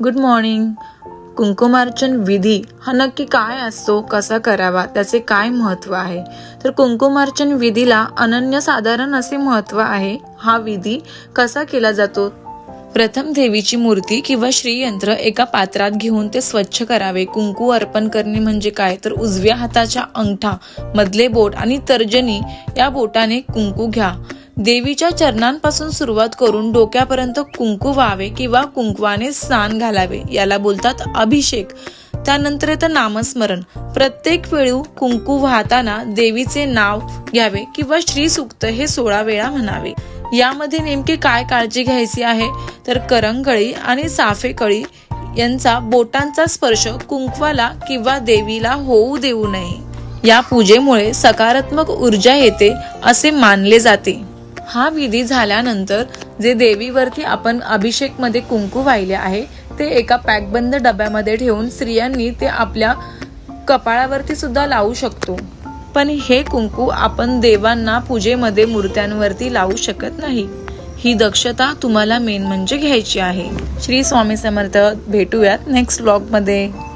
Good morning. कुंकुमार्चन विधी हा नक्की काय असतो, कसा करावा, त्याचे काय महत्त्व आहे? तर कुंकुमार्चन विधीला अनन्यसाधारण असे महत्त्व आहे. हा विधी कसा केला जातो? प्रथम देवीची मूर्ती किंवा श्रीयंत्र एका पात्रात घेऊन ते स्वच्छ करावे. कुंकू अर्पण करणे म्हणजे काय? तर उजव्या हाताच्या अंगठा, मधले बोट आणि तर्जनी या बोटाने कुंकू घ्या. देवीच्या चरणांपासून सुरुवात करून डोक्यापर्यंत कुंकू व्हावे किंवा कुंकवाने स्नान घालावे. याला बोलतात अभिषेक. त्यानंतर येतं नामस्मरण. प्रत्येक वेळी कुंकू वाहताना देवीचे नाव घ्यावे किंवा श्री सूक्त हे 16 वेळा म्हणावे. यामध्ये नेमकी काय काळजी घ्यायची आहे? तर करंगळी आणि साफेकळी यांचा बोटांचा स्पर्श कुंकवाला किंवा देवीला होऊ देऊ नये. या पूजेमुळे सकारात्मक ऊर्जा येते असे मानले जाते. हा विधी झाल्यानंतर जे देवीवरती आपण अभिषेक मध्ये कुंकू वाहिले आहे ते एका पॅकबंद डब्यामध्ये ठेवून स्त्रियांनी ते आपल्या कपाळावरती सुद्धा लावू शकतो. पण हे कुंकू आपण देवांना पूजेमध्ये मूर्त्यांवरती लावू शकत नाही. ही दक्षता तुम्हाला मेन म्हणजे घ्यायची आहे. श्री स्वामी समर्थ. भेटूयात नेक्स्ट व्लॉग मध्ये.